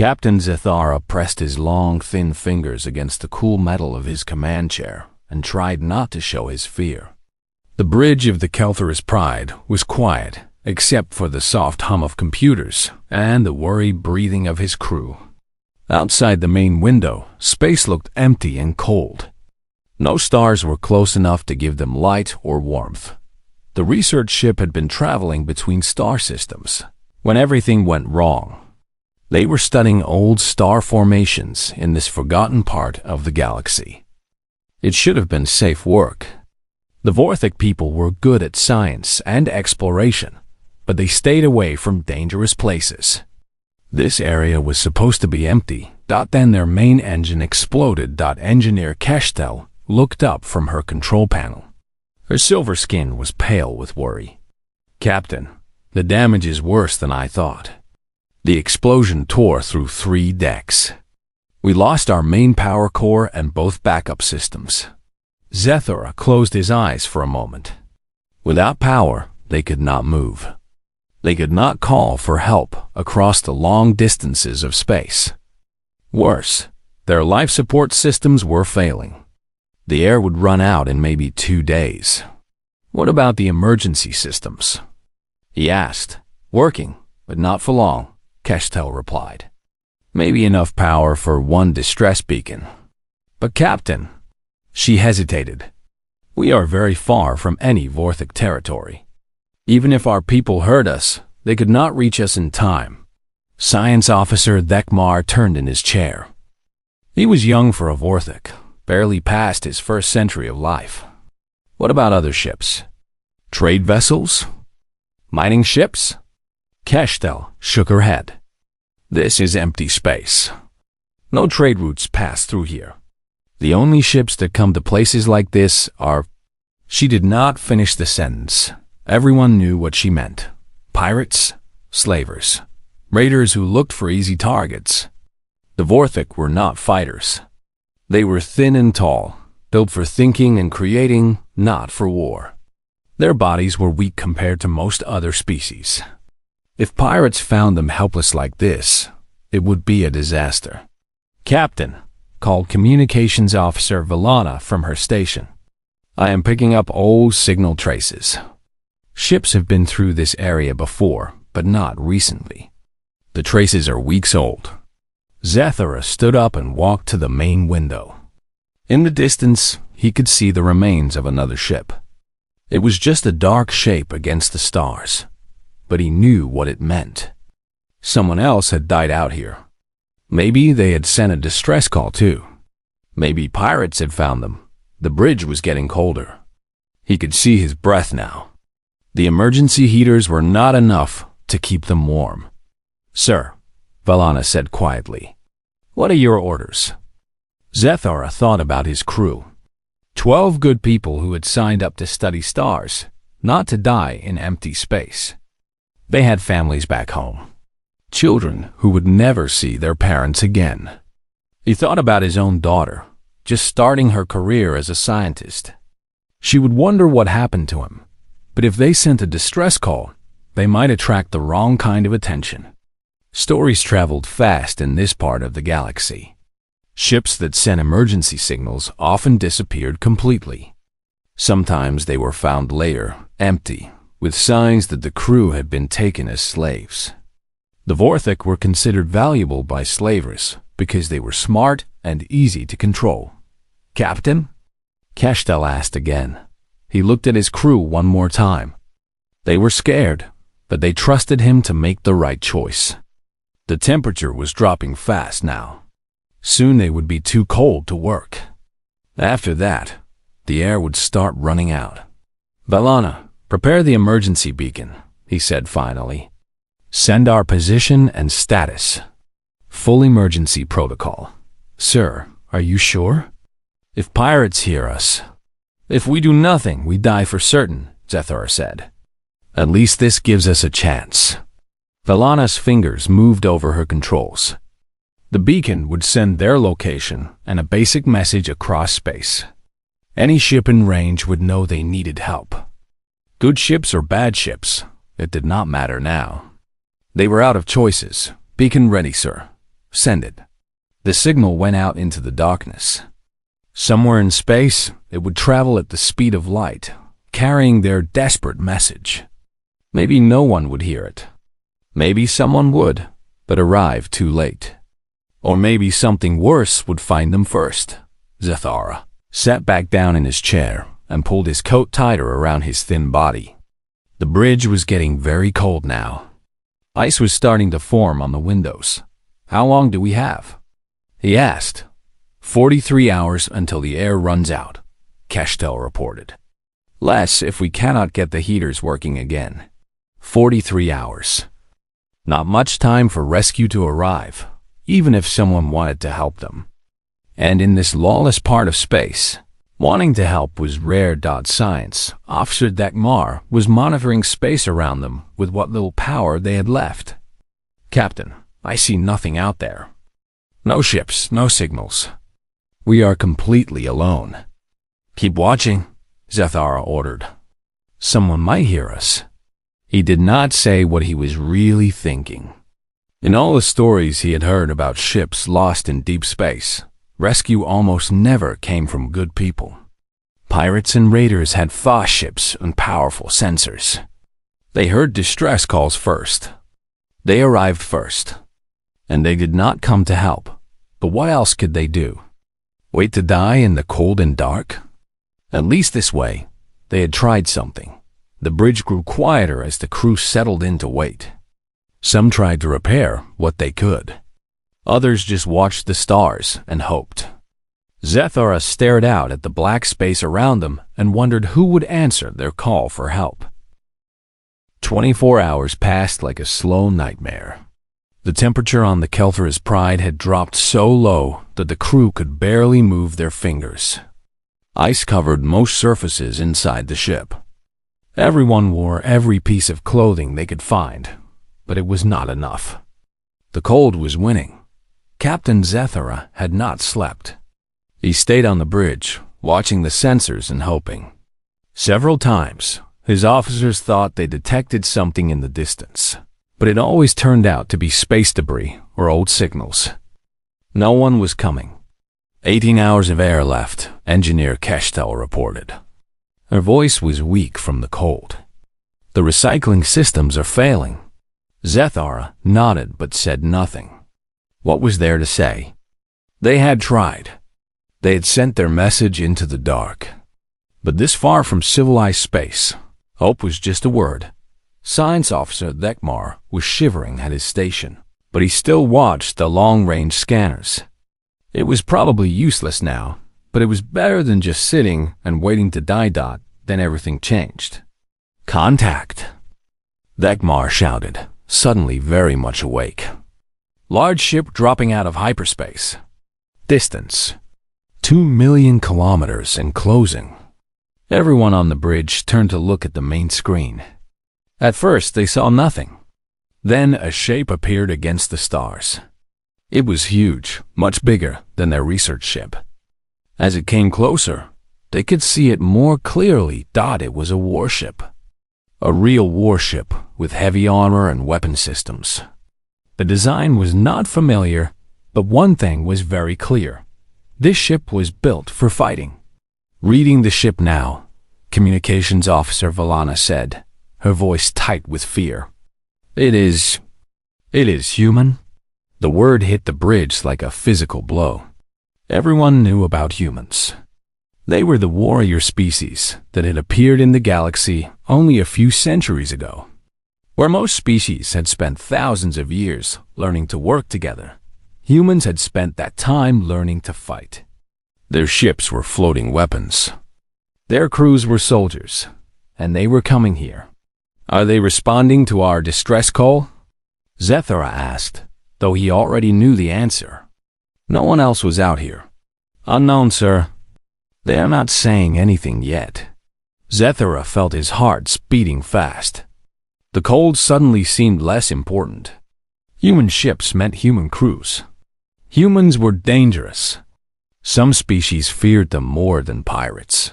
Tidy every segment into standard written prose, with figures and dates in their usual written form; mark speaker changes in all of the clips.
Speaker 1: Captain Zethara pressed his long, thin fingers against the cool metal of his command chair and tried not to show his fear. The bridge of the Kelther's Pride was quiet, except for the soft hum of computers and the worried breathing of his crew. Outside the main window, space looked empty and cold. No stars were close enough to give them light or warmth. The research ship had been traveling between star systems when everything went wrong. They were studying old star formations in this forgotten part of the galaxy. It should have been safe work. The Vorthic people were good at science and exploration, but they stayed away from dangerous places. This area was supposed to be empty. Then their main engine exploded. Engineer Keshtel looked up from her control panel. Her silver skin was pale with worry. "Captain, the damage is worse than I thought. The explosion tore through 3 decks. We lost our main power core and both backup systems." Zethara closed his eyes for a moment. Without power, they could not move. They could not call for help across the long distances of space. Worse, their life support systems were failing. The air would run out in maybe 2 days. "What about the emergency systems?" he asked. "Working, but not for long," Keshtel replied. "Maybe enough power for 1 distress beacon." "But Captain," she hesitated, "we are very far from any Vorthic territory. Even if our people heard us, they could not reach us in time." Science Officer Thekmar turned in his chair. He was young for a Vorthic, barely past his first century of life. "What about other ships? Trade vessels? Mining ships?" Keshtel shook her head. "This is empty space. No trade routes pass through here. The only ships that come to places like this are—" She did not finish the sentence. Everyone knew what she meant. Pirates, slavers, raiders who looked for easy targets. The Vorthic were not fighters. They were thin and tall, built for thinking and creating, not for war. Their bodies were weak compared to most other species. If pirates found them helpless like this, it would be a disaster. "Captain," called Communications Officer Valana from her station. "I am picking up old signal traces. Ships have been through this area before, but not recently. The traces are weeks old." Zethara stood up and walked to the main window. In the distance, he could see the remains of another ship. It was just a dark shape against the stars, but he knew what it meant. Someone else had died out here. Maybe they had sent a distress call too. Maybe pirates had found them. The bridge was getting colder. He could see his breath now. The emergency heaters were not enough to keep them warm. "Sir," Valana said quietly, "what are your orders?" Zethara thought about his crew. 12 good people who had signed up to study stars, not to die in empty space. They had families back home. Children who would never see their parents again. He thought about his own daughter, just starting her career as a scientist. She would wonder what happened to him. But if they sent a distress call, they might attract the wrong kind of attention. Stories traveled fast in this part of the galaxy. Ships that sent emergency signals often disappeared completely. Sometimes they were found later, empty, with signs that the crew had been taken as slaves. The Vorthic were considered valuable by slavers because they were smart and easy to control. "Captain?" Keshtel asked again. He looked at his crew one more time. They were scared, but they trusted him to make the right choice. The temperature was dropping fast now. Soon they would be too cold to work. After that, the air would start running out. "Valana, prepare the emergency beacon," he said finally. "Send our position and status. Full emergency protocol." "Sir, are you sure?" "If pirates hear us—" "If we do nothing, we die for certain," Zethara said. "At least this gives us a chance." Valana's fingers moved over her controls. The beacon would send their location and a basic message across space. Any ship in range would know they needed help. Good ships or bad ships, it did not matter now. They were out of choices. "Beacon ready, sir," Send it." The signal went out into the darkness. Somewhere in space, it would travel at the speed of light, carrying their desperate message. Maybe no one would hear it. Maybe someone would, but arrive too late. Or maybe something worse would find them first. Zathara sat back down in his chair and pulled his coat tighter around his thin body. The bridge was getting very cold now. Ice was starting to form on the windows. "How long do we have?" he asked. 43 hours until the air runs out," Keshtel reported. "Less if we cannot get the heaters working again." 43 hours. Not much time for rescue to arrive, even if someone wanted to help them. And in this lawless part of space, wanting to help was rare. Science Officer Dekmar was monitoring space around them with what little power they had left. "Captain, I see nothing out there. No ships, no signals. We are completely alone." "Keep watching," Zathara ordered. "Someone might hear us." He did not say what he was really thinking. In all the stories he had heard about ships lost in deep space, rescue almost never came from good people. Pirates and raiders had fast ships and powerful sensors. They heard distress calls first. They arrived first. And they did not come to help. But what else could they do? Wait to die in the cold and dark? At least this way, they had tried something. The bridge grew quieter as the crew settled in to wait. Some tried to repair what they could. Others just watched the stars and hoped. Zathara stared out at the black space around them and wondered who would answer their call for help. 24 hours passed like a slow nightmare. The temperature on the Kelthera's Pride had dropped so low that the crew could barely move their fingers. Ice covered most surfaces inside the ship. Everyone wore every piece of clothing they could find, but it was not enough. The cold was winning. Captain Zathara had not slept. He stayed on the bridge, watching the sensors and hoping. Several times, his officers thought they detected something in the distance, but it always turned out to be space debris or old signals. No one was coming. 18 hours of air left, Engineer Keshtel reported. Her voice was weak from the cold. "The recycling systems are failing." Zathara nodded but said nothing. What was there to say? They had tried. They had sent their message into the dark. But this far from civilized space, hope was just a word. Science Officer Dekmar was shivering at his station, but he still watched the long-range scanners. It was probably useless now, but it was better than just sitting and waiting to die. Then everything changed. "Contact!" Dekmar shouted, suddenly very much awake. Large ship dropping out of hyperspace. Distance: 2 million kilometers and closing. Everyone on the bridge turned to look at the main screen. At first, they saw nothing. Then a shape appeared against the stars. It was huge, much bigger than their research ship. As it came closer, they could see it more clearly. It was a warship. A real warship with heavy armor and weapon systems. The design was not familiar, but one thing was very clear. This ship was built for fighting. Reading the ship now, Communications Officer Valana said, her voice tight with fear. It is human." The word hit the bridge like a physical blow. Everyone knew about humans. They were the warrior species that had appeared in the galaxy only a few centuries ago. Where most species had spent thousands of years learning to work together, humans had spent that time learning to fight. Their ships were floating weapons. Their crews were soldiers, and they were coming here. "Are they responding to our distress call?" Zathara asked, though he already knew the answer. No one else was out here. "Unknown, sir." "They are not saying anything yet." Zathara felt his heart beating fast. The cold suddenly seemed less important. Human ships meant human crews. Humans were dangerous. Some species feared them more than pirates.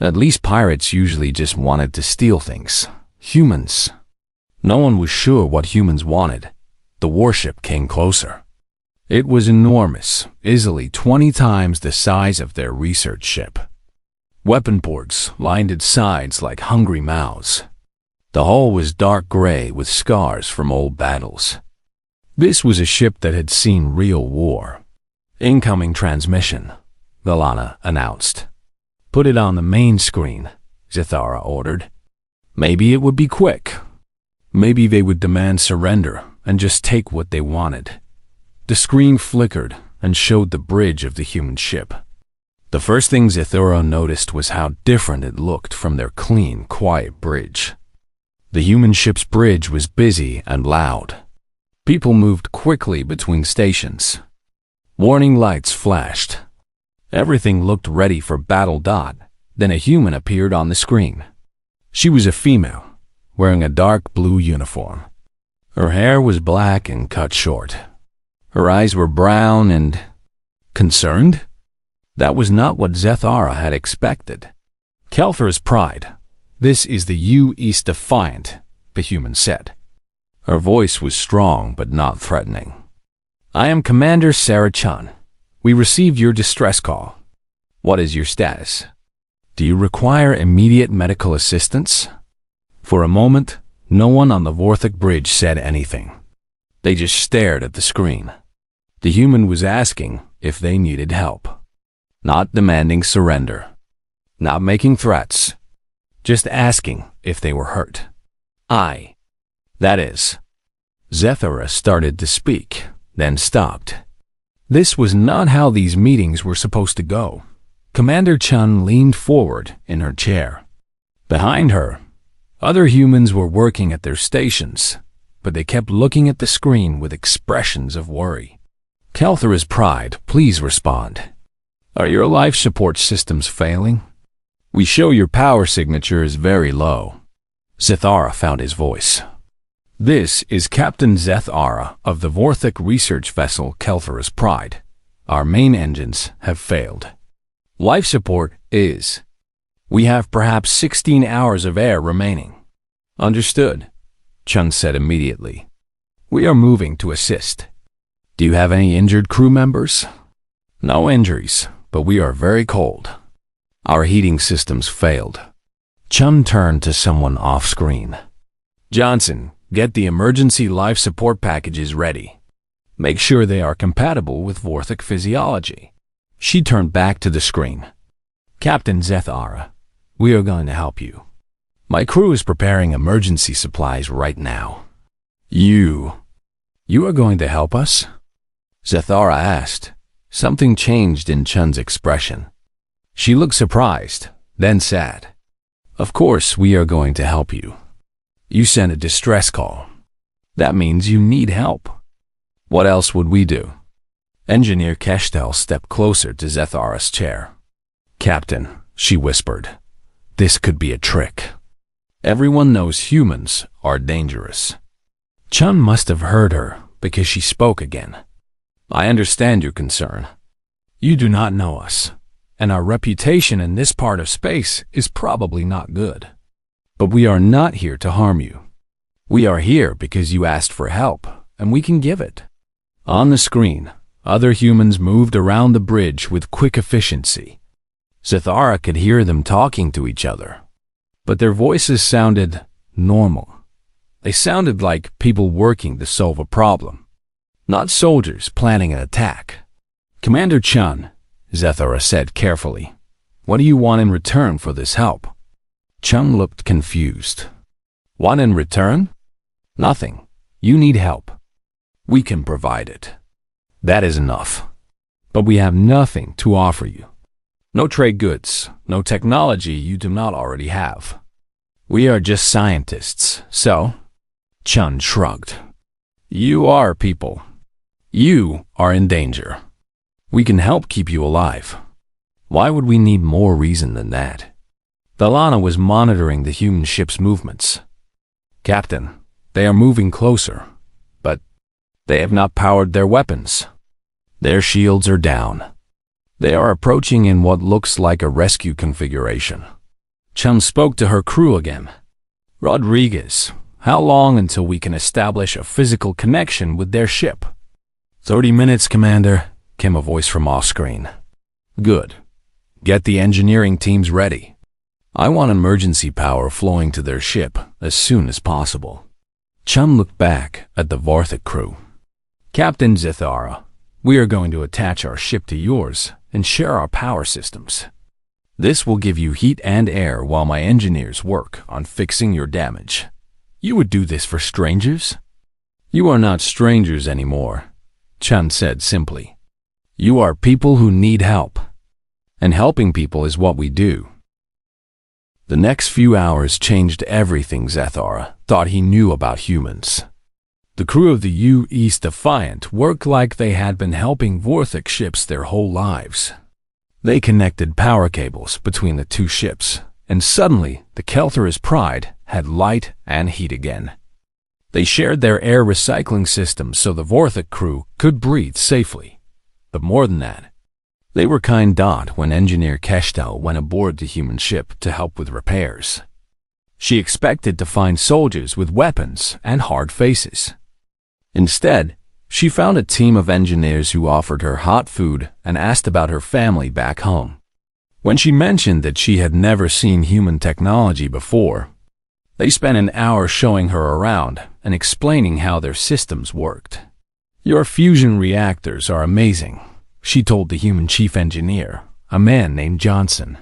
Speaker 1: At least pirates usually just wanted to steal things. Humans. No one was sure what humans wanted. The warship came closer. It was enormous, easily 20 times the size of their research ship. Weapon ports lined its sides like hungry mouths. The hull was dark gray with scars from old battles. This was a ship that had seen real war. "Incoming transmission," Valana announced. "Put it on the main screen," Zithara ordered. Maybe it would be quick. Maybe they would demand surrender and just take what they wanted. The screen flickered and showed the bridge of the human ship. The first thing Zithara noticed was how different it looked from their clean, quiet bridge. The human ship's bridge was busy and loud. People moved quickly between stations. Warning lights flashed. Everything looked ready for battle. Then a human appeared on the screen. She was a female, wearing a dark blue uniform. Her hair was black and cut short. Her eyes were brown and concerned. That was not what Zethara had expected. "Kelthra's pride. This is the U.S. Defiant," the human said. Her voice was strong but not threatening. "I am Commander Sarah Chun. We received your distress call. What is your status? Do you require immediate medical assistance?" For a moment, no one on the Vorthik bridge said anything. They just stared at the screen. The human was asking if they needed help. Not demanding surrender. Not making threats. Just asking if they were hurt. That is. Zethara started to speak, then stopped. This was not how these meetings were supposed to go. Commander Chun leaned forward in her chair. Behind her, other humans were working at their stations, but they kept looking at the screen with expressions of worry. "Kelthra's pride, please respond. Are your life support systems failing? We show your power signature is very low." Zethara found his voice. "This is Captain Zethara of the Vorthik research vessel Kelthra's Pride. Our main engines have failed. Life support is. We have perhaps 16 hours of air remaining." "Understood," Chun said immediately. "We are moving to assist. Do you have any injured crew members?" "No injuries, but we are very cold. Our heating systems failed." Chun turned to someone off-screen. "Johnson, get the emergency life support packages ready. Make sure they are compatible with Vorthik physiology." She turned back to the screen. "Captain Zethara, we are going to help you. My crew is preparing emergency supplies right now." You are going to help us?" Zethara asked. Something changed in Chun's expression. She looked surprised, then sad. "Of course we are going to help you. You sent a distress call. That means you need help. What else would we do?" Engineer Keshtel stepped closer to Zethara's chair. "Captain," she whispered, "this could be a trick. Everyone knows humans are dangerous." Chun must have heard her because she spoke again. "I understand your concern. You do not know us, and our reputation in this part of space is probably not good. But we are not here to harm you. We are here because you asked for help, and we can give it." On the screen, other humans moved around the bridge with quick efficiency. Zethara could hear them talking to each other, but their voices sounded normal. They sounded like people working to solve a problem, not soldiers planning an attack. "Commander Chun," Zethara said carefully, "what do you want in return for this help?" Chun looked confused. "Want in return?" "Nothing. You need help. We can provide it. That is enough. But we have nothing to offer you. No trade goods, no technology you do not already have. We are just scientists, so..." Chun shrugged. "You are people. You are in danger. We can help keep you alive. Why would we need more reason than that?" Valana was monitoring the human ship's movements. "Captain, they are moving closer, but they have not powered their weapons. Their shields are down. They are approaching in what looks like a rescue configuration." Chun spoke to her crew again. "Rodriguez, how long until we can establish a physical connection with their ship?" "30 minutes, Commander," came a voice from off-screen. "Good. Get the engineering teams ready. I want emergency power flowing to their ship as soon as possible." Chun looked back at the Varthik crew. "Captain Zithara, we are going to attach our ship to yours and share our power systems. This will give you heat and air while my engineers work on fixing your damage. You would do this for strangers?" "You are not strangers anymore," Chun said simply. "You are people who need help, and helping people is what we do." The next few hours changed everything Zethara thought he knew about humans. The crew of the U.S. Defiant worked like they had been helping Vorthik ships their whole lives. They connected power cables between the two ships, and suddenly the Kelther's Pride had light and heat again. They shared their air recycling systems so the Vorthik crew could breathe safely. But more than that, they were kind dot when engineer Keshtel went aboard the human ship to help with repairs. She expected to find soldiers with weapons and hard faces. Instead, she found a team of engineers who offered her hot food and asked about her family back home. When she mentioned that she had never seen human technology before, they spent an hour showing her around and explaining how their systems worked. "Your fusion reactors are amazing," she told the human chief engineer, a man named Johnson.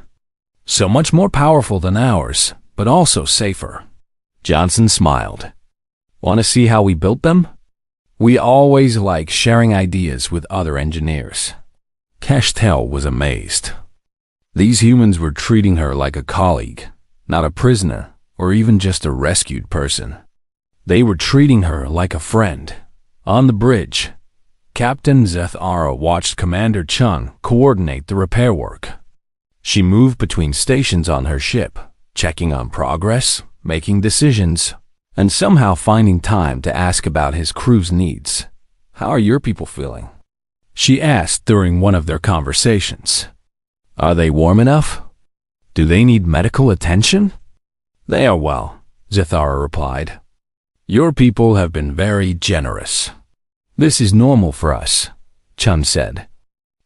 Speaker 1: "So much more powerful than ours, but also safer." Johnson smiled. "Want to see how we built them?" "We always like sharing ideas with other engineers." Keshtel was amazed. These humans were treating her like a colleague, not a prisoner or even just a rescued person. They were treating her like a friend. On the bridge, Captain Zethara watched Commander Chun coordinate the repair work. She moved between stations on her ship, checking on progress, making decisions, and somehow finding time to ask about his crew's needs. "How are your people feeling?" she asked during one of their conversations. "Are they warm enough? Do they need medical attention?" "They are well," Zethara replied. "Your people have been very generous." "This is normal for us," Chun said.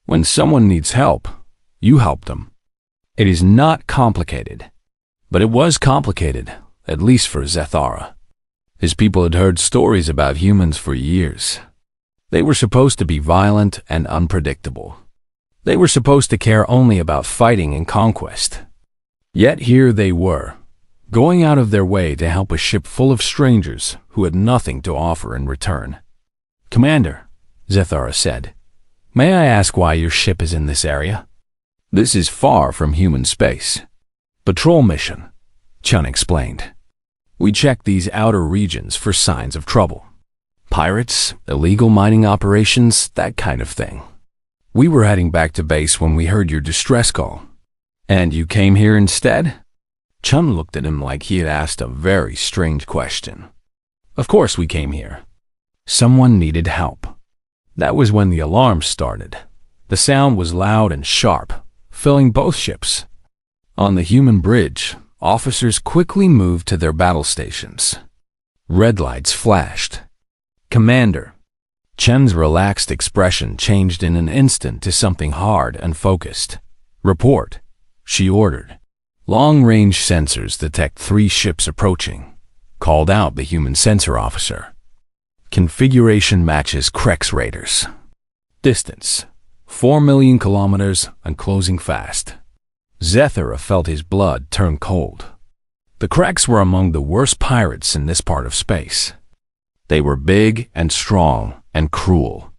Speaker 1: "When someone needs help, you help them. It is not complicated." But it was complicated, at least for Zethara. His people had heard stories about humans for years. They were supposed to be violent and unpredictable. They were supposed to care only about fighting and conquest. Yet here they were, going out of their way to help a ship full of strangers who had nothing to offer in return. "Commander," Zethara said, "may I ask why your ship is in this area?" "This is far from human space. Patrol mission," Chun explained. "We check these outer regions for signs of trouble. Pirates, illegal mining operations, that kind of thing. We were heading back to base when we heard your distress call." "And you came here instead?" Chun looked at him like he had asked a very strange question. "Of course we came here. Someone needed help." That was when the alarm started. The sound was loud and sharp, filling both ships. On the human bridge, officers quickly moved to their battle stations. Red lights flashed. "Commander." Chen's relaxed expression changed in an instant to something hard and focused. "Report," she ordered. "Long-range sensors detect 3 ships approaching," called out the human sensor officer. "Configuration matches Krex raiders. Distance, 4 million kilometers and closing fast." Zethara felt his blood turn cold. The Krex were among the worst pirates in this part of space. They were big and strong and cruel.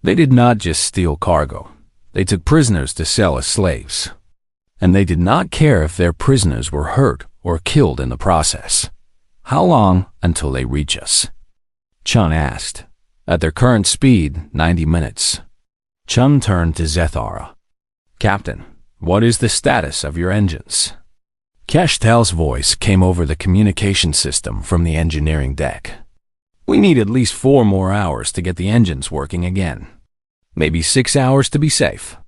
Speaker 1: They did not just steal cargo. They took prisoners to sell as slaves. And they did not care if their prisoners were hurt or killed in the process. "How long until they reach us?" Chun asked. "At their current speed, 90 minutes. Chun turned to Zethara. "Captain, what is the status of your engines?" Keshtel's voice came over the communication system from the engineering deck. "We need at least 4 more hours to get the engines working again. Maybe 6 hours to be safe."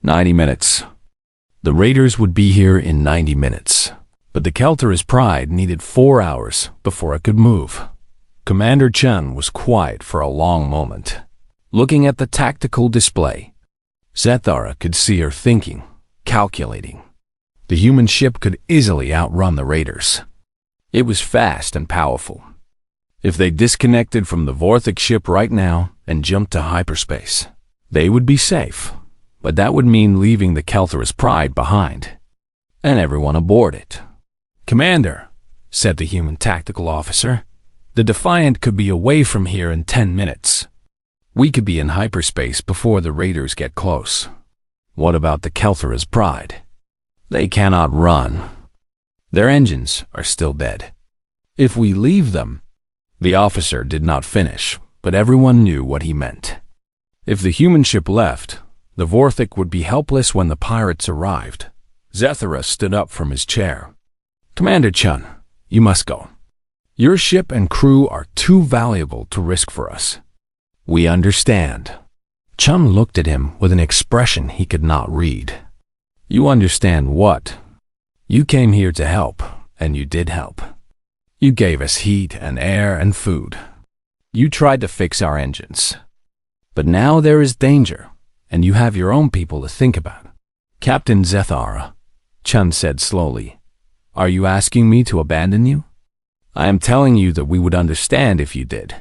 Speaker 1: 90 minutes. The raiders would be here in 90 minutes, but the Kelther's Pride needed 4 hours before it could move. Commander Chun was quiet for a long moment. looking at the tactical display. Zethara could see her thinking, calculating. The human ship could easily outrun the raiders. It was fast and powerful. If they disconnected from the Vorthik ship right now and jumped to hyperspace, they would be safe. But that would mean leaving the Kelther's Pride behind, and everyone aboard it. "Commander," said the human tactical officer, "the Defiant could be away from here in 10 minutes. We could be in hyperspace before the raiders get close. What about the Kelther's Pride? They cannot run. Their engines are still dead. If we leave them—" The officer did not finish, but everyone knew what he meant. If the human ship left, the Vorthik would be helpless when the pirates arrived. Zethara stood up from his chair. "Commander Chun, you must go. Your ship and crew are too valuable to risk for us." "We understand." Chun looked at him with an expression he could not read. "You understand what? You came here to help, and you did help. You gave us heat and air and food. You tried to fix our engines. But now there is danger, and you have your own people to think about." "Captain Zethara," Chun said slowly, "are you asking me to abandon you? I am telling you that we would understand if you did.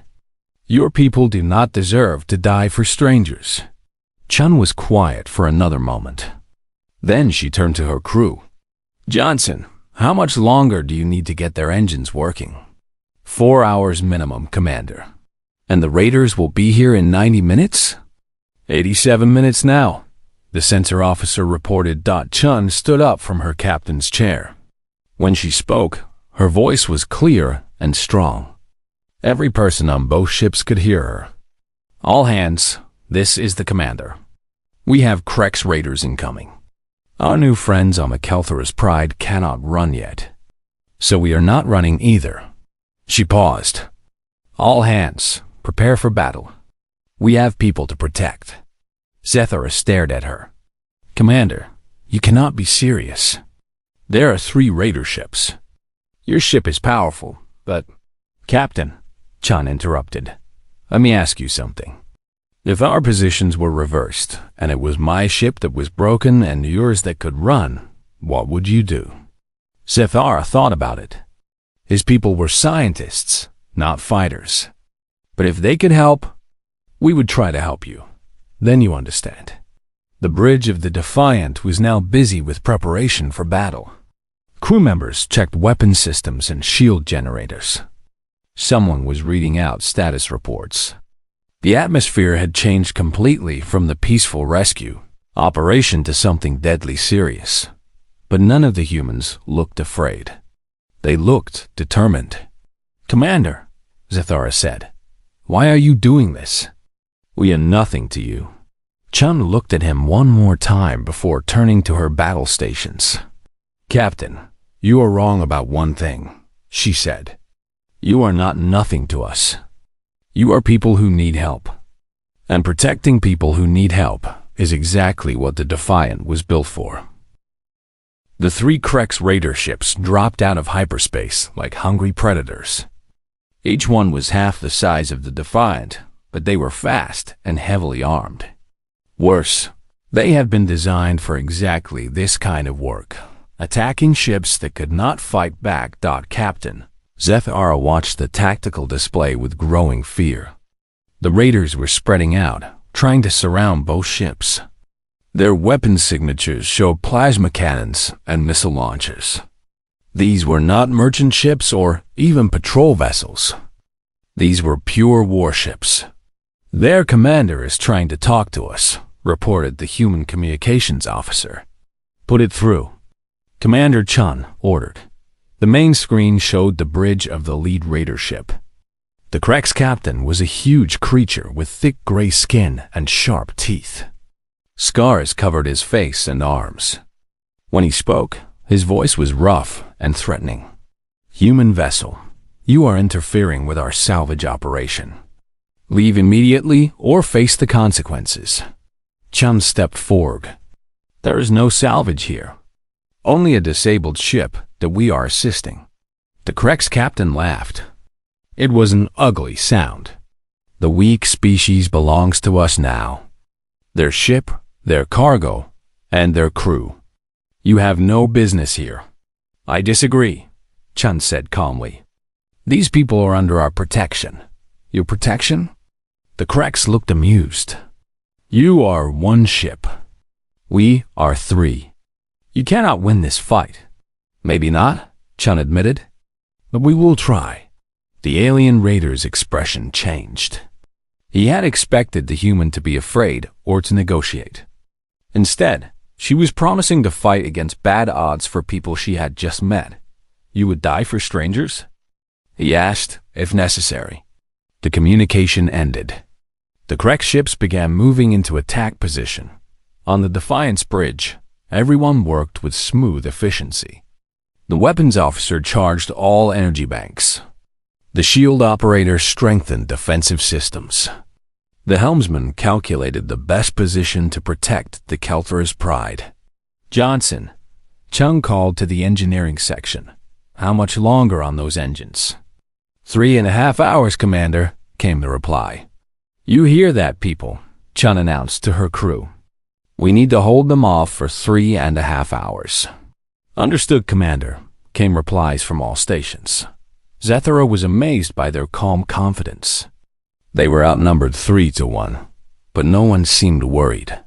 Speaker 1: Your people do not deserve to die for strangers." Chun was quiet for another moment. Then she turned to her crew. "Johnson, how much longer do you need to get their engines working?" 4 hours minimum, Commander." "And the raiders will be here in 90 minutes? 87 minutes now," the sensor officer reported. Chun stood up from her captain's chair. When she spoke, her voice was clear and strong. Every person on both ships could hear her. "All hands, this is the commander. We have Krex raiders incoming. Our new friends on the Kelther's Pride cannot run yet, so we are not running either." She paused. "All hands, prepare for battle. We have people to protect." Zethara stared at her. "Commander, you cannot be serious. There are 3 raider ships. Your ship is powerful, but—" "Captain," Chun interrupted, "let me ask you something. If our positions were reversed, and it was my ship that was broken and yours that could run, what would you do?" Zethara thought about it. His people were scientists, not fighters. "But if they could help, we would try to help you. Then you understand." The bridge of the Defiant was now busy with preparation for battle. Crew members checked weapon systems and shield generators. Someone was reading out status reports. The atmosphere had changed completely from the peaceful rescue operation to something deadly serious. But none of the humans looked afraid. They looked determined. "Commander," Zethara said, "why are you doing this?" "We are nothing to you." Chun looked at him one more time before turning to her battle stations. "Captain, you are wrong about one thing," she said. "You are not nothing to us. You are people who need help. And protecting people who need help is exactly what the Defiant was built for." The 3 Krex raider ships dropped out of hyperspace like hungry predators. Each one was half the size of the Defiant, but they were fast and heavily armed. Worse, they had been designed for exactly this kind of work, attacking ships that could not fight back. Captain, Zethara watched the tactical display with growing fear. The raiders were spreading out, trying to surround both ships. Their weapon signatures showed plasma cannons and missile launchers. These were not merchant ships or even patrol vessels. These were pure warships. "Their commander is trying to talk to us," reported the human communications officer. "Put it through." Commander Chun ordered. The main screen showed the bridge of the lead raider ship. The Krex captain was a huge creature with thick gray skin and sharp teeth. Scars covered his face and arms. When he spoke, his voice was rough and threatening. "Human vessel, you are interfering with our salvage operation. Leave immediately or face the consequences." Chun stepped forward. "There is no salvage here. Only a disabled ship that we are assisting." The Krex captain laughed. It was an ugly sound. The weak species belongs to us now. Their ship, their cargo, and their crew. You have no business here. I disagree, Chun said calmly. These people are under our protection. Your protection? The Creks looked amused. You are one ship. We are three. You cannot win this fight. Maybe not, Chun admitted. But we will try. The alien raider's expression changed. He had expected the human to be afraid or to negotiate. Instead, she was promising to fight against bad odds for people she had just met. You would die for strangers? He asked, if necessary. The communication ended. The Crek ships began moving into attack position. On the Defiance bridge, everyone worked with smooth efficiency. The weapons officer charged all energy banks. The shield operator strengthened defensive systems. The helmsman calculated the best position to protect the Kelthra's pride. Johnson, Chung called to the engineering section. How much longer on those engines? 3.5 hours, Commander, came the reply. You hear that, people, Chun announced to her crew. We need to hold them off for 3.5 hours. Understood, Commander, came replies from all stations. Zethara was amazed by their calm confidence. They were outnumbered 3-1, but no one seemed worried.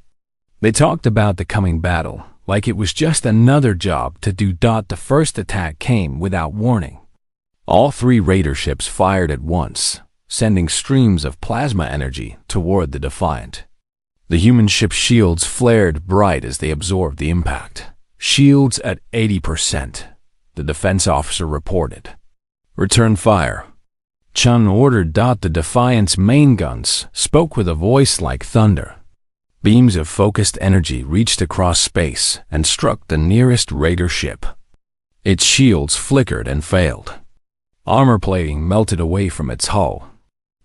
Speaker 1: They talked about the coming battle like it was just another job to do. The first attack came without warning. All 3 raider ships fired at once, sending streams of plasma energy toward the Defiant. The human ship's shields flared bright as they absorbed the impact. Shields at 80%, the defense officer reported. Return fire. Chun ordered. The Defiant's main guns spoke with a voice like thunder. Beams of focused energy reached across space and struck the nearest raider ship. Its shields flickered and failed. Armor plating melted away from its hull.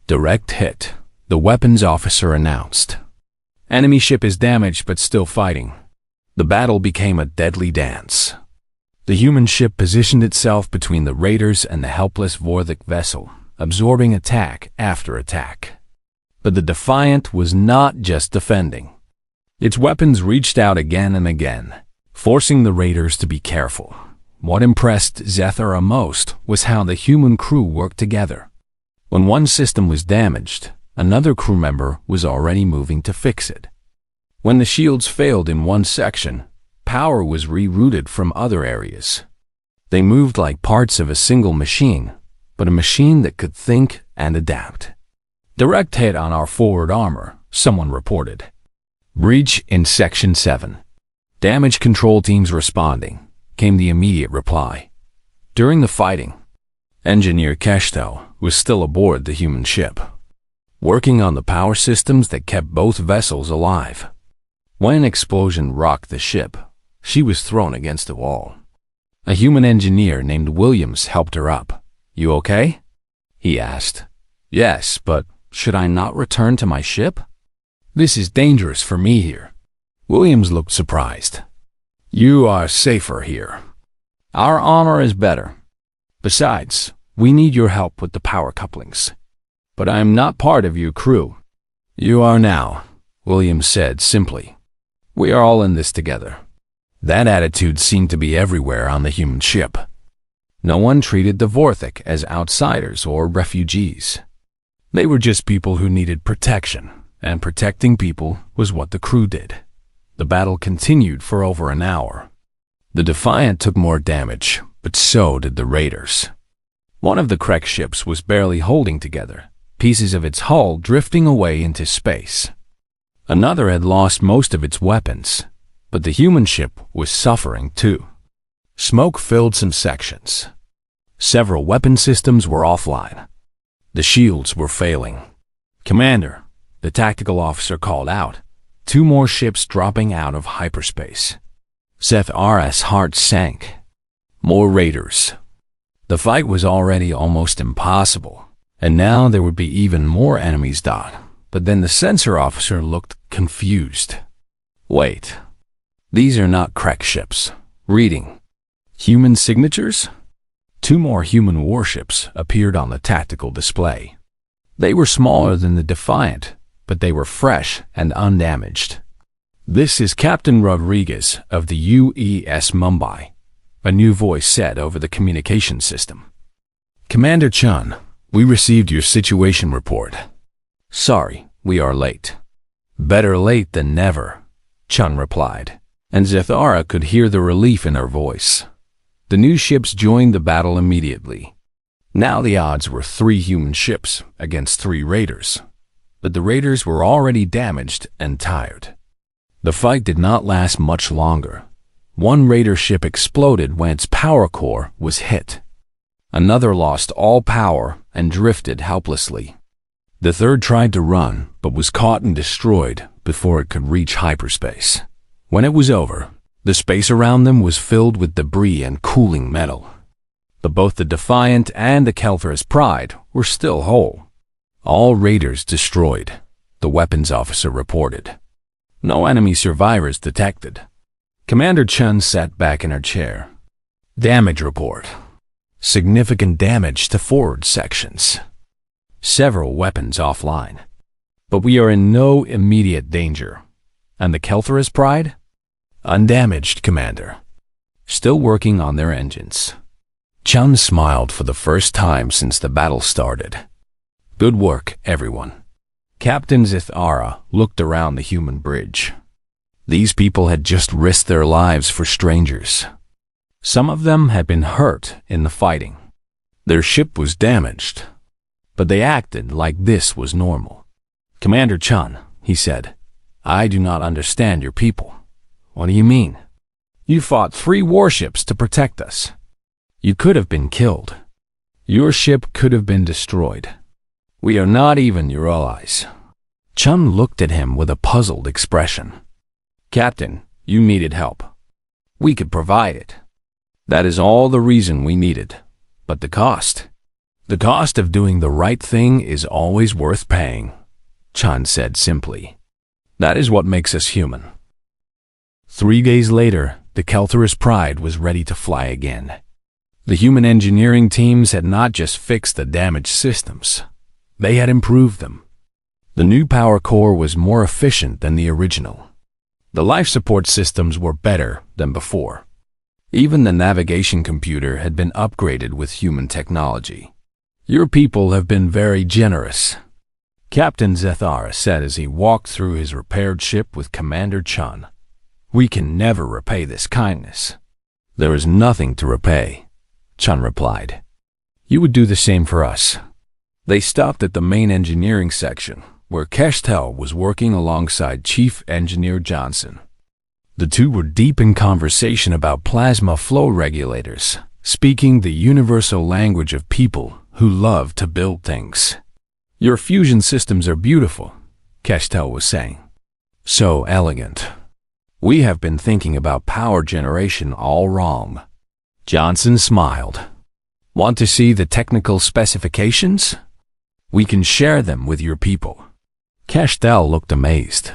Speaker 1: Direct hit, the weapons officer announced. Enemy ship is damaged but still fighting. The battle became a deadly dance. The human ship positioned itself between the raiders and the helpless Vorthik vessel, absorbing attack after attack. But the Defiant was not just defending. Its weapons reached out again and again, forcing the raiders to be careful. What impressed Zethara most was how the human crew worked together. When one system was damaged, another crew member was already moving to fix it. When the shields failed in one section, power was rerouted from other areas. They moved like parts of a single machine, but a machine that could think and adapt. Direct hit on our forward armor, someone reported. Breach in Section 7. Damage control teams responding, came the immediate reply. During the fighting, Engineer Keshtel was still aboard the human ship, working on the power systems that kept both vessels alive. When an explosion rocked the ship, she was thrown against a wall. A human engineer named Williams helped her up. You okay? He asked. Yes, but should I not return to my ship? This is dangerous for me here. Williams looked surprised. You are safer here. Our honor is better. Besides, we need your help with the power couplings. But I am not part of your crew. You are now, Williams said simply. We are all in this together. That attitude seemed to be everywhere on the human ship. No one treated the Vorthik as outsiders or refugees. They were just people who needed protection, and protecting people was what the crew did. The battle continued for over an hour. The Defiant took more damage, but so did the raiders. One of the Krek ships was barely holding together, pieces of its hull drifting away into space. Another had lost most of its weapons, but the human ship was suffering too. Smoke filled some sections. Several weapon systems were offline. The shields were failing. Commander, the tactical officer called out, 2 more ships dropping out of hyperspace. Zethara's heart sank. More raiders. The fight was already almost impossible, and now there would be even more enemies. But then the sensor officer looked confused. Wait, these are not Krek ships. Reading. Human signatures? 2 more human warships appeared on the tactical display. They were smaller than the Defiant, but they were fresh and undamaged. "This is Captain Rodriguez of the UES Mumbai," a new voice said over the communication system. "Commander Chun, we received your situation report. Sorry, we are late." "Better late than never," Chun replied, and Zethara could hear the relief in her voice. The new ships joined the battle immediately. Now the odds were 3 human ships against 3 raiders, but the raiders were already damaged and tired. The fight did not last much longer. One raider ship exploded when its power core was hit. Another lost all power and drifted helplessly. The third tried to run, but was caught and destroyed before it could reach hyperspace. When it was over, the space around them was filled with debris and cooling metal. But both the Defiant and the Kelthor's Pride were still whole. "All raiders destroyed," the weapons officer reported. "No enemy survivors detected." Commander Chun sat back in her chair. "Damage report. Significant damage to forward sections. Several weapons offline. But we are in no immediate danger." "And the Kelthor's Pride?" "Undamaged, Commander. Still working on their engines." Chun smiled for the first time since the battle started. "Good work, everyone." Captain Zethara looked around the human bridge. These people had just risked their lives for strangers. Some of them had been hurt in the fighting. Their ship was damaged, but they acted like this was normal. "Commander Chun," he said, "I do not understand your people." "What do you mean?" "You fought 3 warships to protect us. You could have been killed. Your ship could have been destroyed. We are not even your allies." Chun looked at him with a puzzled expression. "Captain, you needed help. We could provide it. That is all the reason we needed. But the cost? The cost of doing the right thing is always worth paying," Chun said simply. "That is what makes us human." 3 days later, the Kelthor's Pride was ready to fly again. The human engineering teams had not just fixed the damaged systems. They had improved them. The new power core was more efficient than the original. The life support systems were better than before. Even the navigation computer had been upgraded with human technology. "Your people have been very generous," Captain Zethara said as he walked through his repaired ship with Commander Chun. "We can never repay this kindness." "There is nothing to repay," Chun replied. "You would do the same for us." They stopped at the main engineering section, where Keshtel was working alongside Chief Engineer Johnson. The two were deep in conversation about plasma flow regulators, speaking the universal language of people who love to build things. "Your fusion systems are beautiful," Keshtel was saying. "So elegant. We have been thinking about power generation all wrong." Johnson smiled. "Want to see the technical specifications? We can share them with your people." Keshtel looked amazed.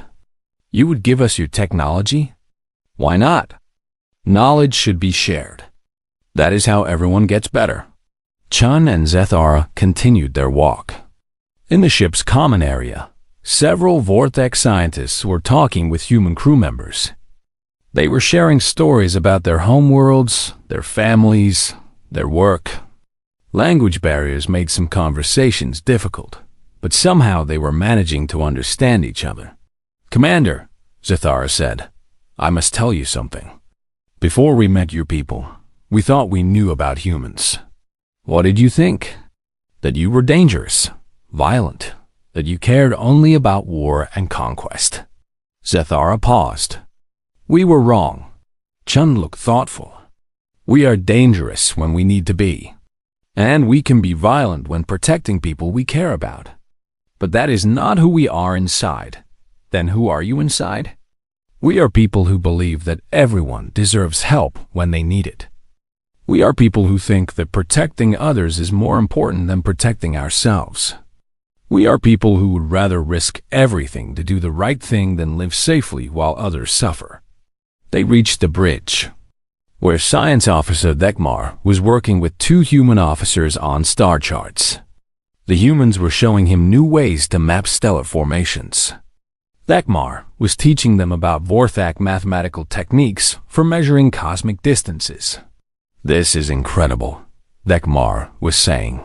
Speaker 1: "You would give us your technology? Why not? Knowledge should be shared. That is how everyone gets better." Chun and Zethara continued their walk. In the ship's common area, several Vortex scientists were talking with human crew members. They were sharing stories about their homeworlds, their families, their work. Language barriers made some conversations difficult, but somehow they were managing to understand each other. "Commander," Zethara said, "I must tell you something. Before we met your people, we thought we knew about humans. What did you think? That you were dangerous, violent, that you cared only about war and conquest." Zethara paused. "We were wrong." Chun looked thoughtful. "We are dangerous when we need to be. And we can be violent when protecting people we care about. But that is not who we are inside. Then who are you inside? We are people who believe that everyone deserves help when they need it. We are people who think that protecting others is more important than protecting ourselves. We are people who would rather risk everything to do the right thing than live safely while others suffer." They reached the bridge, where Science Officer Dekmar was working with 2 human officers on star charts. The humans were showing him new ways to map stellar formations. Thekmar was teaching them about Vorthak mathematical techniques for measuring cosmic distances. "This is incredible," Thekmar was saying.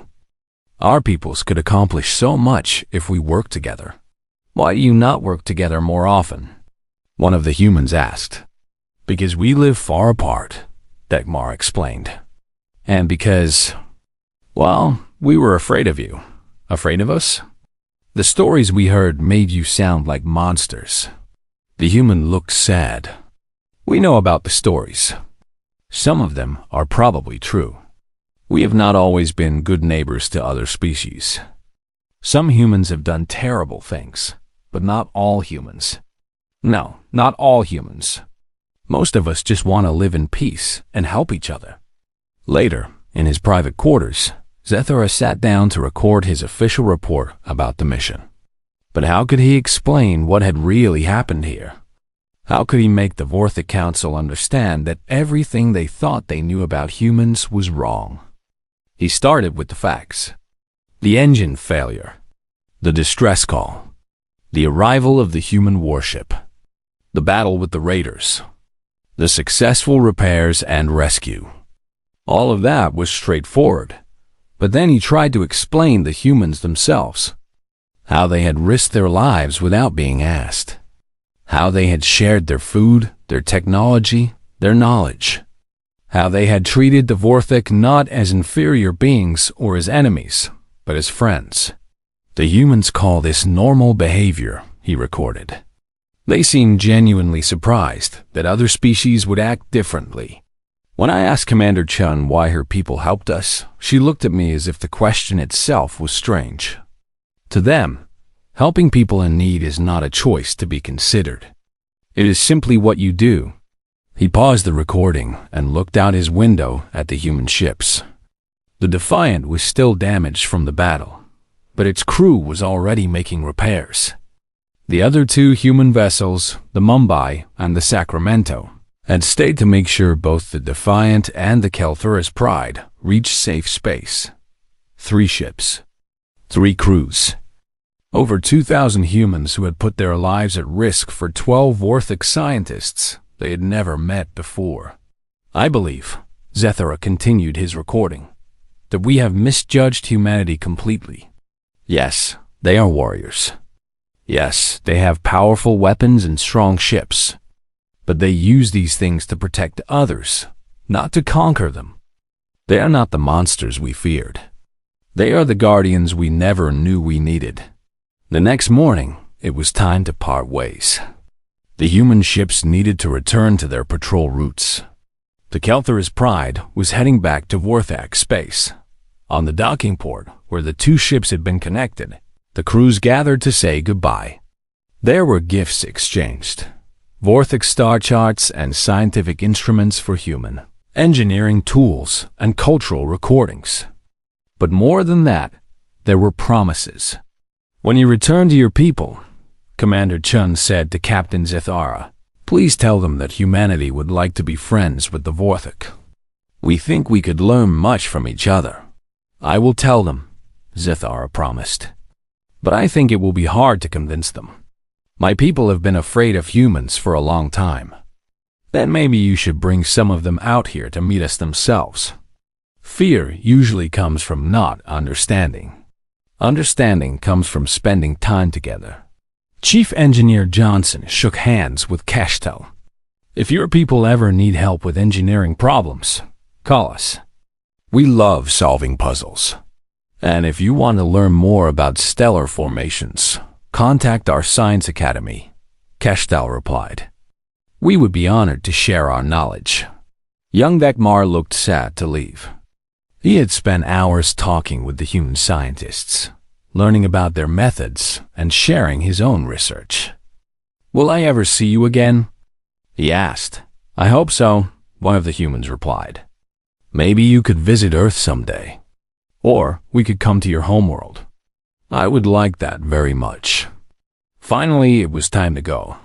Speaker 1: "Our peoples could accomplish so much if we worked together. Why do you not work together more often?" one of the humans asked. "Because we live far apart," Thekmar explained. "And because, well, we were afraid of you." "Afraid of us?" "The stories we heard made you sound like monsters." The human looked sad. "We know about the stories. Some of them are probably true. We have not always been good neighbors to other species. Some humans have done terrible things, but not all humans. No, not all humans. Most of us just want to live in peace and help each other." Later, in his private quarters, Zethara sat down to record his official report about the mission. But how could he explain what had really happened here? How could he make the Vorthik Council understand that everything they thought they knew about humans was wrong? He started with the facts. The engine failure, the distress call, the arrival of the human warship, the battle with the raiders, the successful repairs and rescue. All of that was straightforward. But then he tried to explain the humans themselves, how they had risked their lives without being asked, how they had shared their food, their technology, their knowledge, how they had treated the Vorthik not as inferior beings or as enemies, but as friends. "The humans call this normal behavior," he recorded. They seemed genuinely surprised that other species would act differently. When I asked Commander Chun why her people helped us, she looked at me as if the question itself was strange. To them, helping people in need is not a choice to be considered. It is simply what you do. He paused the recording and looked out his window at the human ships. The Defiant was still damaged from the battle, but its crew was already making repairs. The other two human vessels, the Mumbai and the Sacramento, had stayed to make sure both the Defiant and the Kelthurus Pride reached safe space. 3 ships, 3 crews. Over 2,000 humans who had put their lives at risk for 12 Vorthik scientists they had never met before. "I believe," Zethara continued his recording, "that we have misjudged humanity completely. Yes, they are warriors. Yes, they have powerful weapons and strong ships. But they use these things to protect others, not to conquer them. They are not the monsters we feared. They are the guardians we never knew we needed." The next morning, it was time to part ways. The human ships needed to return to their patrol routes. The Kelthurus Pride was heading back to Vorthak space. On the docking port, where the 2 ships had been connected, the crews gathered to say goodbye. There were gifts exchanged. Vorthik star charts and scientific instruments for human, engineering tools and cultural recordings. But more than that, there were promises. "When you return to your people," Commander Chun said to Captain Zethara, "please tell them that humanity would like to be friends with the Vorthik. We think we could learn much from each other." "I will tell them," Zethara promised. "But I think it will be hard to convince them. My people have been afraid of humans for a long time. Then maybe you should bring some of them out here to meet us themselves. Fear usually comes from not understanding. Understanding comes from spending time together." Chief Engineer Johnson shook hands with Keshtel. "If your people ever need help with engineering problems, call us. We love solving puzzles. And if you want to learn more about stellar formations, contact our Science Academy," Keshtal replied. "We would be honored to share our knowledge." Young Thekmar looked sad to leave. He had spent hours talking with the human scientists, learning about their methods and sharing his own research. "Will I ever see you again?" he asked. "I hope so," one of the humans replied. "Maybe you could visit Earth someday. Or we could come to your homeworld. I would like that very much." Finally, it was time to go.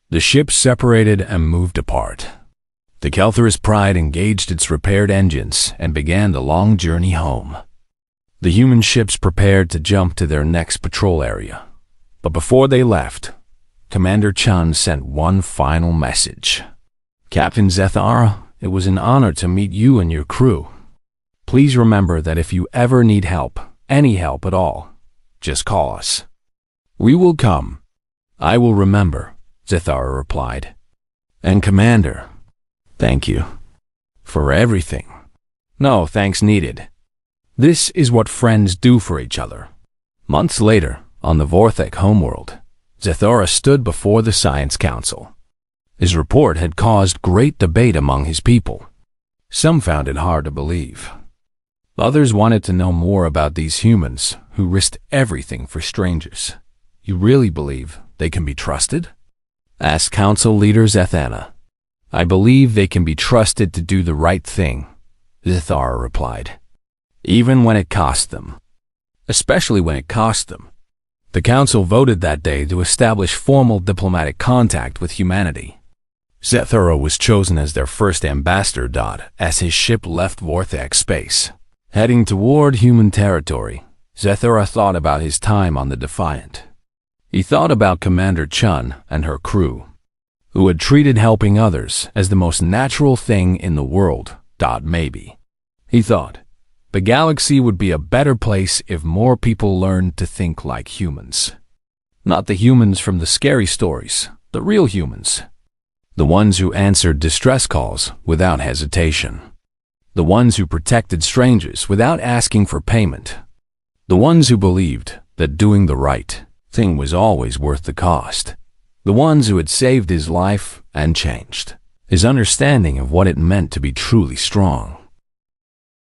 Speaker 1: The ships separated and moved apart. The Kelthurus Pride engaged its repaired engines and began the long journey home. The human ships prepared to jump to their next patrol area. But before they left, Commander Chun sent one final message. Captain Zethara, it was an honor to meet you and your crew. Please remember that if you ever need help, any help at all, just call us. We will come. I will remember, Zethara replied. And Commander, thank you for everything. No thanks needed. This is what friends do for each other. Months later, on the Vorthek homeworld, Zethara stood before the Science Council. His report had caused great debate among his people. Some found it hard to believe. Others wanted to know more about these humans who risked everything for strangers. You really believe they can be trusted? Asked Council Leader Zethana. I believe they can be trusted to do the right thing, Zethara replied. Even when it cost them. Especially when it cost them. The Council voted that day to establish formal diplomatic contact with humanity. Zethara was chosen as their first ambassador. As his ship left Vorthek space. Heading toward human territory, Zethara thought about his time on the Defiant. He thought about Commander Chun and her crew, who had treated helping others as the most natural thing in the world. Maybe. He thought, the galaxy would be a better place if more people learned to think like humans. Not the humans from the scary stories, the real humans. The ones who answered distress calls without hesitation. The ones who protected strangers without asking for payment. The ones who believed that doing the right thing was always worth the cost. The ones who had saved his life and changed his understanding of what it meant to be truly strong.